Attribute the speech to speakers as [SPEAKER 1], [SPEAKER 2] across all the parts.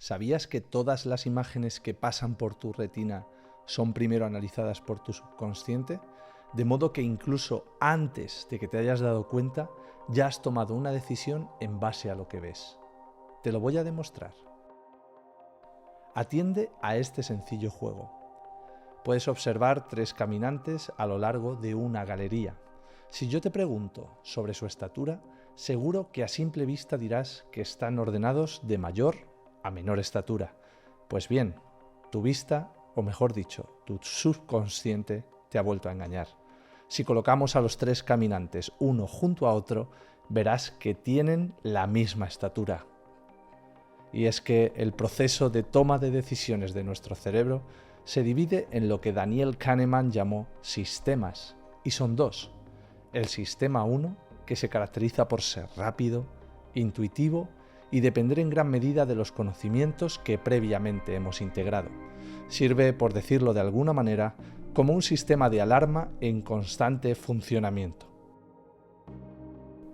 [SPEAKER 1] ¿Sabías que todas las imágenes que pasan por tu retina son primero analizadas por tu subconsciente? De modo que incluso antes de que te hayas dado cuenta, ya has tomado una decisión en base a lo que ves. Te lo voy a demostrar. Atiende a este sencillo juego. Puedes observar 3 caminantes a lo largo de una galería. Si yo te pregunto sobre su estatura, seguro que a simple vista dirás que están ordenados de mayor a menor estatura. Pues bien, tu vista, o mejor dicho, tu subconsciente te ha vuelto a engañar. Si colocamos a los 3 caminantes uno junto a otro, verás que tienen la misma estatura. Y es que el proceso de toma de decisiones de nuestro cerebro se divide en lo que Daniel Kahneman llamó sistemas, y son 2. El sistema 1, que se caracteriza por ser rápido, intuitivo y depender en gran medida de los conocimientos que previamente hemos integrado. Sirve, por decirlo de alguna manera, como un sistema de alarma en constante funcionamiento.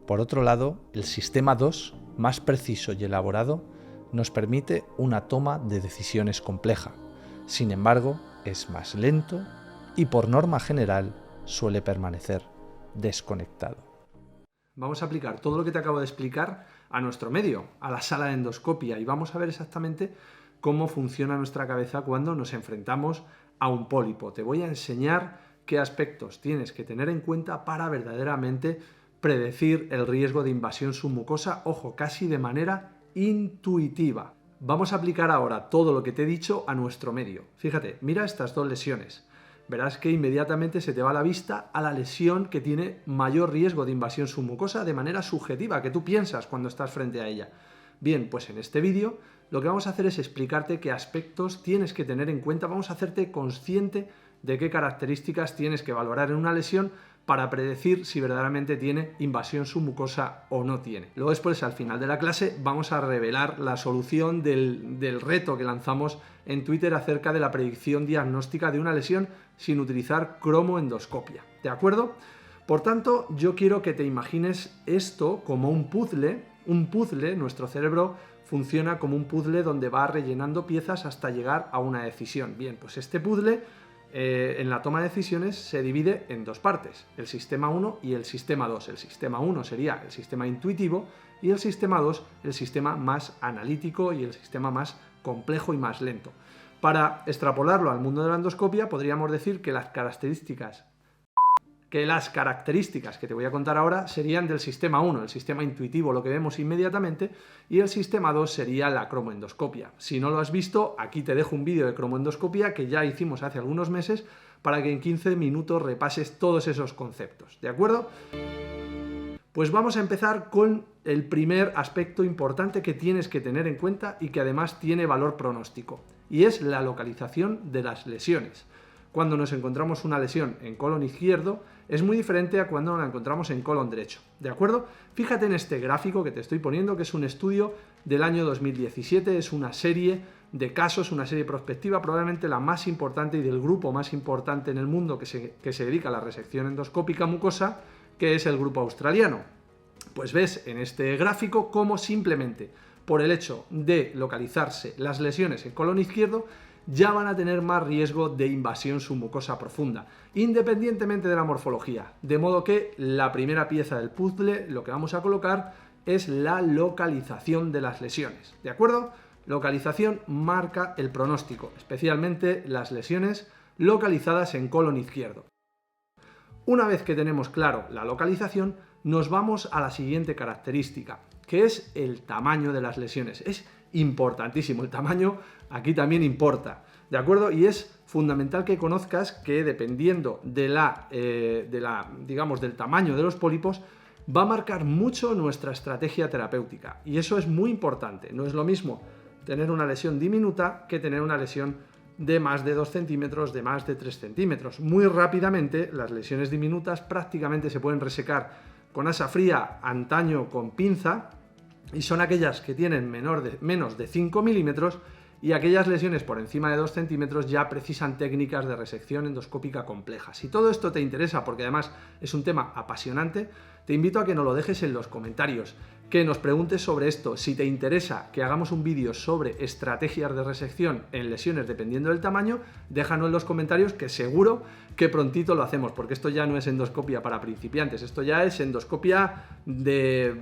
[SPEAKER 1] Por otro lado, el sistema 2, más preciso y elaborado, nos permite una toma de decisiones compleja. Sin embargo, es más lento y, por norma general, suele permanecer desconectado. Vamos a aplicar todo lo que te acabo de explicar a nuestro medio, a la sala de endoscopia, y vamos a ver exactamente cómo funciona nuestra cabeza cuando nos enfrentamos a un pólipo. Te voy a enseñar qué aspectos tienes que tener en cuenta para verdaderamente predecir el riesgo de invasión submucosa, ojo, casi de manera intuitiva. Vamos a aplicar ahora todo lo que te he dicho a nuestro medio. Fíjate, mira estas 2 lesiones. Verás que inmediatamente se te va la vista a la lesión que tiene mayor riesgo de invasión submucosa de manera subjetiva, que tú piensas cuando estás frente a ella. Bien, pues en este vídeo lo que vamos a hacer es explicarte qué aspectos tienes que tener en cuenta, vamos a hacerte consciente de qué características tienes que valorar en una lesión para predecir si verdaderamente tiene invasión submucosa o no tiene. Luego después, al final de la clase, vamos a revelar la solución del reto que lanzamos en Twitter acerca de la predicción diagnóstica de una lesión sin utilizar cromoendoscopia. ¿De acuerdo? Por tanto, yo quiero que te imagines esto como un puzzle. Un puzzle, nuestro cerebro funciona como un puzzle donde va rellenando piezas hasta llegar a una decisión. Bien, pues este puzzle en la toma de decisiones se divide en 2 partes, el sistema 1 y el sistema 2. El sistema 1 sería el sistema intuitivo y el sistema 2 el sistema más analítico y el sistema más complejo y más lento. Para extrapolarlo al mundo de la endoscopia, podríamos decir que las características que te voy a contar ahora serían del sistema 1, el sistema intuitivo, lo que vemos inmediatamente, y el sistema 2 sería la cromoendoscopia. Si no lo has visto, aquí te dejo un vídeo de cromoendoscopia que ya hicimos hace algunos meses para que en 15 minutos repases todos esos conceptos, ¿de acuerdo? Pues vamos a empezar con el primer aspecto importante que tienes que tener en cuenta y que además tiene valor pronóstico, y es la localización de las lesiones. Cuando nos encontramos una lesión en colon izquierdo es muy diferente a cuando la encontramos en colon derecho, ¿de acuerdo? Fíjate en este gráfico que te estoy poniendo, que es un estudio del año 2017, es una serie de casos, una serie prospectiva, probablemente la más importante y del grupo más importante en el mundo que se dedica a la resección endoscópica mucosa, que es el grupo australiano. Pues ves en este gráfico cómo simplemente por el hecho de localizarse las lesiones en colon izquierdo ya van a tener más riesgo de invasión submucosa profunda, independientemente de la morfología. De modo que la primera pieza del puzzle, lo que vamos a colocar, es la localización de las lesiones. ¿De acuerdo? Localización marca el pronóstico, especialmente las lesiones localizadas en colon izquierdo. Una vez que tenemos claro la localización, nos vamos a la siguiente característica, que es el tamaño de las lesiones. Es importantísimo, el tamaño aquí también importa, ¿de acuerdo? Y es fundamental que conozcas que dependiendo digamos, del tamaño de los pólipos, va a marcar mucho nuestra estrategia terapéutica. Y eso es muy importante. No es lo mismo tener una lesión diminuta que tener una lesión de más de 2 centímetros, de más de 3 centímetros. Muy rápidamente, las lesiones diminutas prácticamente se pueden resecar con asa fría, antaño con pinza, y son aquellas que tienen menos de 5 milímetros, y aquellas lesiones por encima de 2 centímetros ya precisan técnicas de resección endoscópica complejas. Si todo esto te interesa, porque además es un tema apasionante, te invito a que nos lo dejes en los comentarios. que nos preguntes sobre esto. Si te interesa que hagamos un vídeo sobre estrategias de resección en lesiones dependiendo del tamaño, déjanos en los comentarios que seguro que prontito lo hacemos, porque esto ya no es endoscopia para principiantes, esto ya es endoscopia de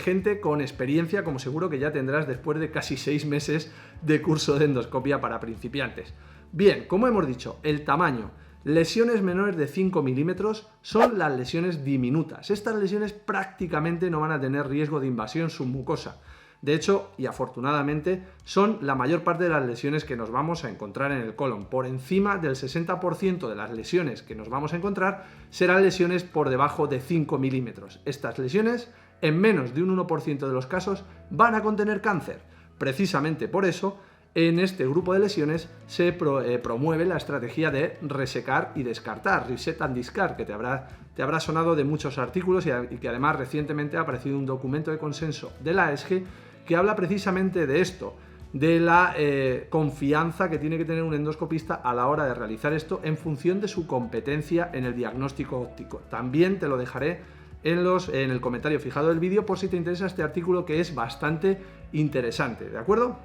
[SPEAKER 1] gente con experiencia, como seguro que ya tendrás después de casi 6 meses de curso de endoscopia para principiantes. Bien, como hemos dicho, el tamaño. Lesiones menores de 5 milímetros son las lesiones diminutas. Estas lesiones prácticamente no van a tener riesgo de invasión submucosa. De hecho, y afortunadamente, son la mayor parte de las lesiones que nos vamos a encontrar en el colon. Por encima del 60% de las lesiones que nos vamos a encontrar serán lesiones por debajo de 5 milímetros. Estas lesiones, en menos de un 1% de los casos, van a contener cáncer. Precisamente por eso, en este grupo de lesiones se promueve la estrategia de resecar y descartar, reset and discard, que te habrá sonado de muchos artículos y que además recientemente ha aparecido un documento de consenso de la ESGE que habla precisamente de esto, de la confianza que tiene que tener un endoscopista a la hora de realizar esto en función de su competencia en el diagnóstico óptico. También te lo dejaré en el comentario fijado del vídeo por si te interesa este artículo, que es bastante interesante, ¿de acuerdo?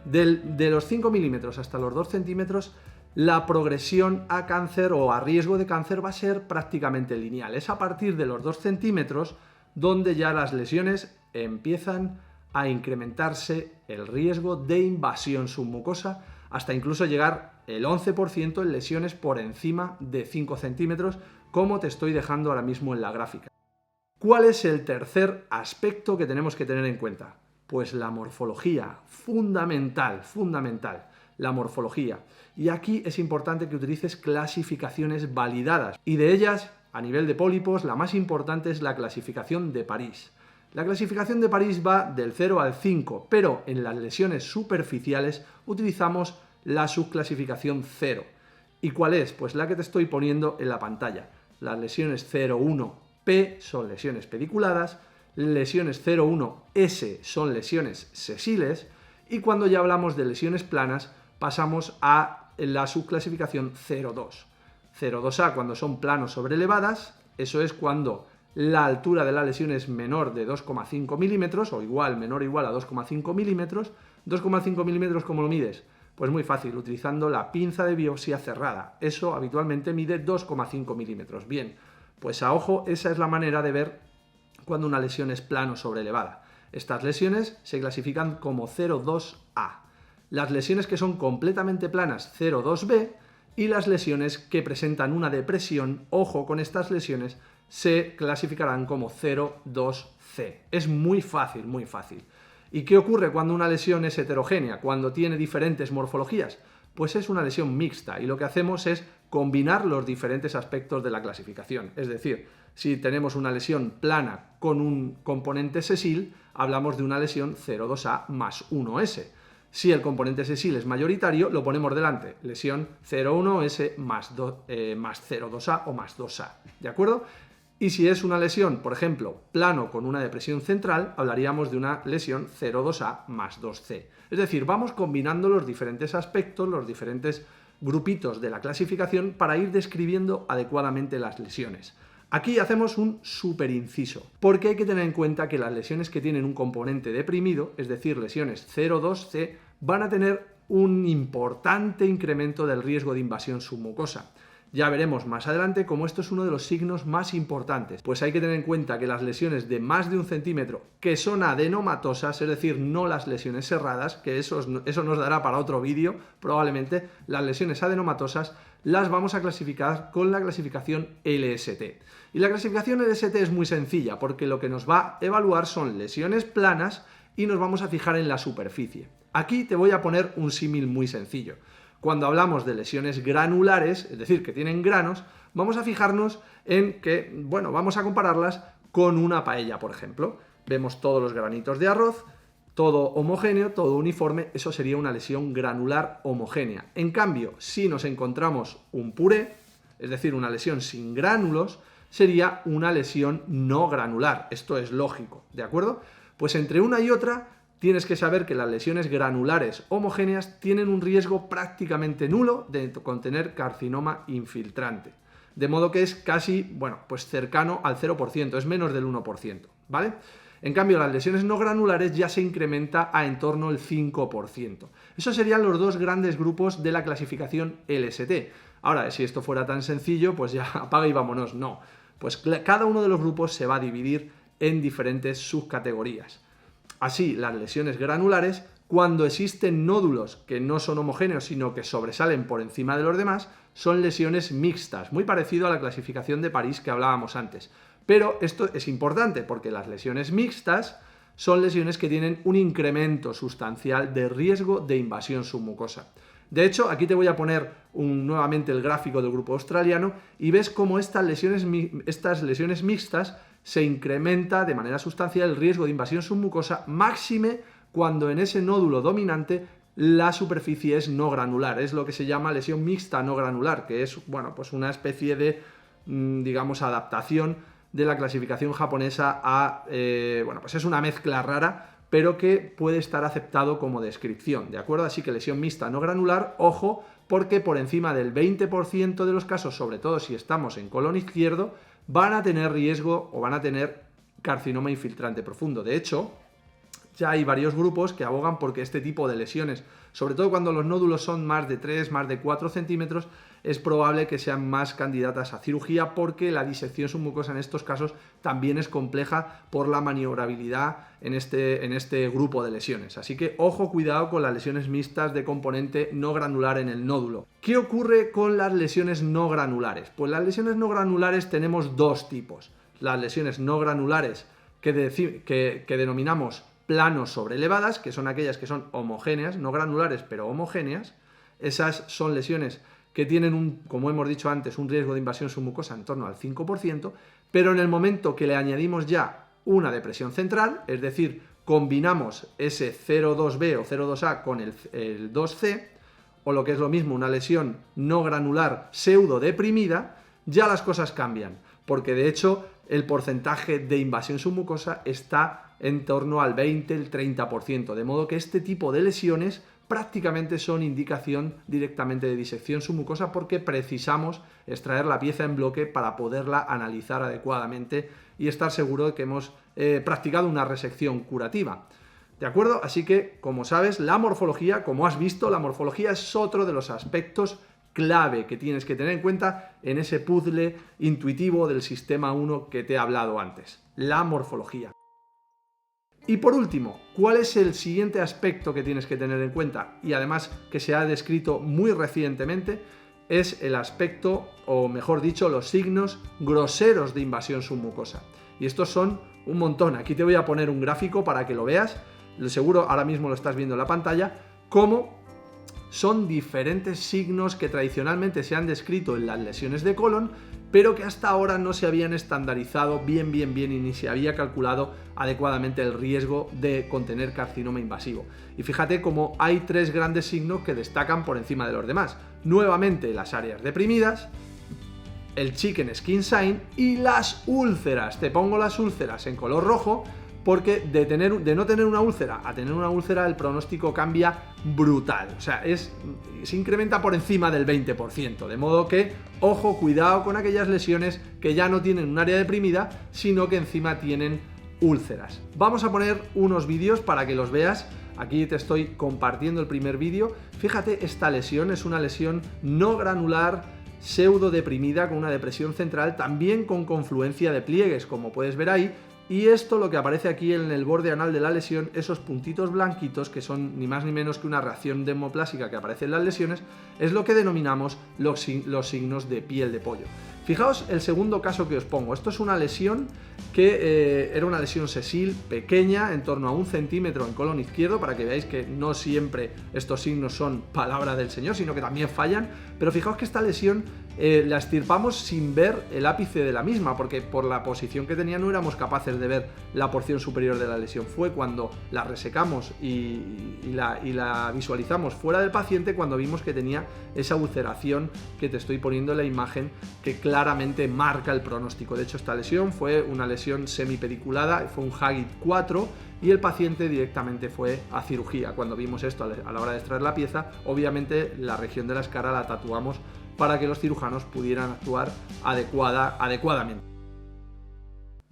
[SPEAKER 1] De los 5 milímetros hasta los 2 centímetros, la progresión a cáncer o a riesgo de cáncer va a ser prácticamente lineal. Es a partir de los 2 centímetros donde ya las lesiones empiezan a incrementarse el riesgo de invasión submucosa, hasta incluso llegar el 11% en lesiones por encima de 5 centímetros, como te estoy dejando ahora mismo en la gráfica. ¿Cuál es el tercer aspecto que tenemos que tener en cuenta? Pues la morfología, fundamental, la morfología. Y aquí es importante que utilices clasificaciones validadas. Y de ellas, a nivel de pólipos, la más importante es la clasificación de París. La clasificación de París va del 0 al 5, pero en las lesiones superficiales utilizamos la subclasificación 0. ¿Y cuál es? Pues la que te estoy poniendo en la pantalla. Las lesiones 0,1P son lesiones pediculadas, lesiones 0,1S son lesiones sesiles, y cuando ya hablamos de lesiones planas pasamos a la subclasificación 0,2. 0,2A cuando son planos sobre elevadas, eso es cuando la altura de la lesión es menor de 2,5 milímetros o igual, menor o igual a 2,5 milímetros. 2,5 milímetros, ¿cómo lo mides? Pues muy fácil, utilizando la pinza de biopsia cerrada. Eso habitualmente mide 2,5 milímetros. Bien, pues a ojo, esa es la manera de ver cuando una lesión es plano sobre elevada. Estas lesiones se clasifican como 0,2A. Las lesiones que son completamente planas, 0,2B, y las lesiones que presentan una depresión, ojo con estas lesiones, se clasificarán como 0,2C. Es muy fácil, muy fácil. ¿Y qué ocurre cuando una lesión es heterogénea, cuando tiene diferentes morfologías? Pues es una lesión mixta y lo que hacemos es combinar los diferentes aspectos de la clasificación. Es decir, si tenemos una lesión plana con un componente sesil, hablamos de una lesión 0,2A más 1S. Si el componente sesil es mayoritario, lo ponemos delante, lesión 0,1S más 0,2A o más 2A, ¿de acuerdo? Y si es una lesión, por ejemplo, plano con una depresión central, hablaríamos de una lesión 0,2A más 2C. Es decir, vamos combinando los diferentes aspectos, los diferentes grupitos de la clasificación para ir describiendo adecuadamente las lesiones. Aquí hacemos un superinciso, porque hay que tener en cuenta que las lesiones que tienen un componente deprimido, es decir, lesiones 0,2C, van a tener un importante incremento del riesgo de invasión submucosa. Ya veremos más adelante cómo esto es uno de los signos más importantes, pues hay que tener en cuenta que las lesiones de más de 1 centímetro, que son adenomatosas, es decir, no las lesiones cerradas, que eso nos dará para otro vídeo, probablemente, las lesiones adenomatosas las vamos a clasificar con la clasificación LST. Y la clasificación LST es muy sencilla, porque lo que nos va a evaluar son lesiones planas y nos vamos a fijar en la superficie. Aquí te voy a poner un símil muy sencillo. Cuando hablamos de lesiones granulares, es decir, que tienen granos, vamos a fijarnos en que, bueno, vamos a compararlas con una paella, por ejemplo. Vemos todos los granitos de arroz, todo homogéneo, todo uniforme, eso sería una lesión granular homogénea. En cambio, si nos encontramos un puré, es decir, una lesión sin gránulos, sería una lesión no granular. Esto es lógico, ¿de acuerdo? Pues entre una y otra tienes que saber que las lesiones granulares homogéneas tienen un riesgo prácticamente nulo de contener carcinoma infiltrante. De modo que es casi, bueno, pues cercano al 0%, es menos del 1%, ¿vale? En cambio, las lesiones no granulares ya se incrementa a en torno al 5%. Esos serían los dos grandes grupos de la clasificación LST. Ahora, si esto fuera tan sencillo, pues ya apaga y vámonos. No, pues cada uno de los grupos se va a dividir en diferentes subcategorías. Así, las lesiones granulares, cuando existen nódulos que no son homogéneos, sino que sobresalen por encima de los demás, son lesiones mixtas, muy parecido a la clasificación de París que hablábamos antes. Pero esto es importante porque las lesiones mixtas son lesiones que tienen un incremento sustancial de riesgo de invasión submucosa. De hecho, aquí te voy a poner nuevamente el gráfico del grupo australiano y ves cómo estas lesiones mixtas se incrementa de manera sustancial el riesgo de invasión submucosa, máxime cuando en ese nódulo dominante la superficie es no granular. Es lo que se llama lesión mixta no granular, que es, bueno, pues una especie de, digamos, adaptación de la clasificación japonesa a, bueno, pues es una mezcla rara, pero que puede estar aceptado como descripción, ¿de acuerdo? Así que lesión mixta no granular, ojo, porque por encima del 20% de los casos, sobre todo si estamos en colon izquierdo, van a tener riesgo o van a tener carcinoma infiltrante profundo. De hecho, ya hay varios grupos que abogan porque este tipo de lesiones, sobre todo cuando los nódulos son más de 3, más de 4 centímetros, es probable que sean más candidatas a cirugía porque la disección submucosa en estos casos también es compleja por la maniobrabilidad en este grupo de lesiones. Así que ojo, cuidado con las lesiones mixtas de componente no granular en el nódulo. ¿Qué ocurre con las lesiones no granulares? Pues las lesiones no granulares tenemos dos tipos. Las lesiones no granulares que denominamos planos sobreelevadas, que son aquellas que son homogéneas, no granulares, pero homogéneas. Esas son lesiones que tienen, como hemos dicho antes, un riesgo de invasión submucosa en torno al 5%, pero en el momento que le añadimos ya una depresión central, es decir, combinamos ese 0,2B o 0,2A con el 2C, o lo que es lo mismo, una lesión no granular pseudo deprimida, ya las cosas cambian, porque de hecho el porcentaje de invasión submucosa está en torno al 20, el 30%, de modo que este tipo de lesiones prácticamente son indicación directamente de disección submucosa porque precisamos extraer la pieza en bloque para poderla analizar adecuadamente y estar seguro de que hemos practicado una resección curativa. ¿De acuerdo? Así que, como sabes, la morfología, como has visto, la morfología es otro de los aspectos clave que tienes que tener en cuenta en ese puzzle intuitivo del sistema 1 que te he hablado antes, la morfología. Y por último, ¿cuál es el siguiente aspecto que tienes que tener en cuenta? Y además que se ha descrito muy recientemente, es el aspecto, o mejor dicho, los signos groseros de invasión submucosa. Y estos son un montón. Aquí te voy a poner un gráfico para que lo veas. Seguro ahora mismo lo estás viendo en la pantalla, cómo son diferentes signos que tradicionalmente se han descrito en las lesiones de colon, pero que hasta ahora no se habían estandarizado bien y ni se había calculado adecuadamente el riesgo de contener carcinoma invasivo. Y fíjate cómo hay tres grandes signos que destacan por encima de los demás. Nuevamente las áreas deprimidas, el chicken skin sign y las úlceras. Te pongo las úlceras en color rojo porque de no tener una úlcera a tener una úlcera el pronóstico cambia brutal, o sea, se incrementa por encima del 20%, de modo que, ojo, cuidado con aquellas lesiones que ya no tienen un área deprimida, sino que encima tienen úlceras. Vamos a poner unos vídeos para que los veas. Aquí te estoy compartiendo el primer vídeo. Fíjate, esta lesión es una lesión no granular, pseudo deprimida, con una depresión central, también con confluencia de pliegues, como puedes ver ahí. Y esto, lo que aparece aquí en el borde anal de la lesión, esos puntitos blanquitos, que son ni más ni menos que una reacción dermoplásica que aparece en las lesiones, es lo que denominamos los signos de piel de pollo. Fijaos el segundo caso que os pongo. Esto es una lesión que era una lesión sesil pequeña, en torno a 1 centímetro en colon izquierdo, para que veáis que no siempre estos signos son palabra del Señor, sino que también fallan. Pero fijaos que esta lesión la extirpamos sin ver el ápice de la misma, porque por la posición que tenía no éramos capaces de ver la porción superior de la lesión. Fue cuando la resecamos y la visualizamos fuera del paciente cuando vimos que tenía esa ulceración que te estoy poniendo en la imagen, que claramente marca el pronóstico. De hecho, esta lesión fue una lesión semipediculada, fue un Haggard 4 y el paciente directamente fue a cirugía. Cuando vimos esto a la hora de extraer la pieza, obviamente la región de la escara la tatuamos para que los cirujanos pudieran actuar adecuadamente.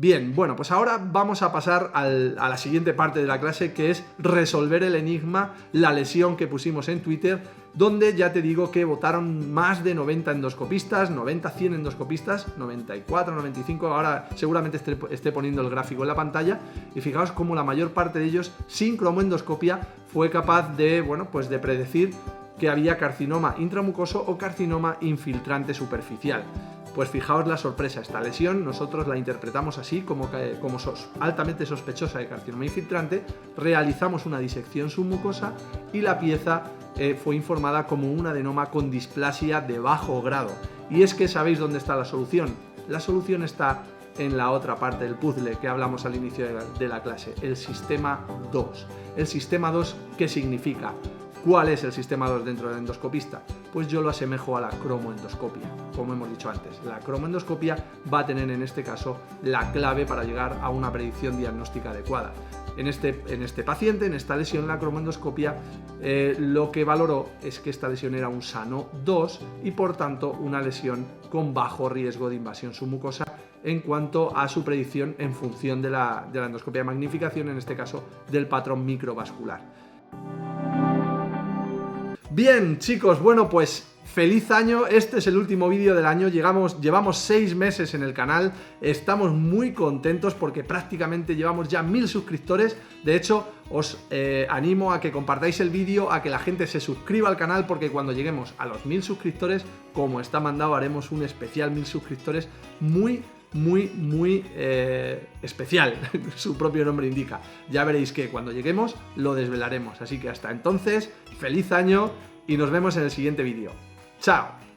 [SPEAKER 1] Bien, bueno, pues ahora vamos a pasar a la siguiente parte de la clase, que es resolver el enigma, la lesión que pusimos en Twitter, donde ya te digo que votaron más de 90 endoscopistas, 90, 100 endoscopistas, 94, 95, ahora seguramente esté poniendo el gráfico en la pantalla, y fijaos cómo la mayor parte de ellos, sin cromoendoscopia, fue capaz de, bueno, pues de predecir que había carcinoma intramucoso o carcinoma infiltrante superficial. Pues fijaos la sorpresa, esta lesión nosotros la interpretamos así como altamente sospechosa de carcinoma infiltrante, realizamos una disección submucosa y la pieza fue informada como un adenoma con displasia de bajo grado. Y es que ¿sabéis dónde está la solución? La solución está en la otra parte del puzzle que hablamos al inicio de la clase, el sistema 2. El sistema 2, ¿qué significa? ¿Cuál es el sistema 2 dentro del endoscopista? Pues yo lo asemejo a la cromoendoscopia, como hemos dicho antes. La cromoendoscopia va a tener en este caso la clave para llegar a una predicción diagnóstica adecuada. En este paciente, en esta lesión, la cromoendoscopia lo que valoró es que esta lesión era un sano 2 y por tanto una lesión con bajo riesgo de invasión submucosa en cuanto a su predicción en función de la endoscopia de magnificación, en este caso del patrón microvascular. Bien, chicos, bueno, pues feliz año, este es el último vídeo del año, llevamos 6 meses en el canal, estamos muy contentos porque prácticamente llevamos ya 1000 suscriptores, de hecho os animo a que compartáis el vídeo, a que la gente se suscriba al canal porque cuando lleguemos a los 1000 suscriptores, como está mandado, haremos un especial 1000 suscriptores muy especial, su propio nombre indica. Ya veréis que cuando lleguemos lo desvelaremos, así que hasta entonces, feliz año y nos vemos en el siguiente vídeo. ¡Chao!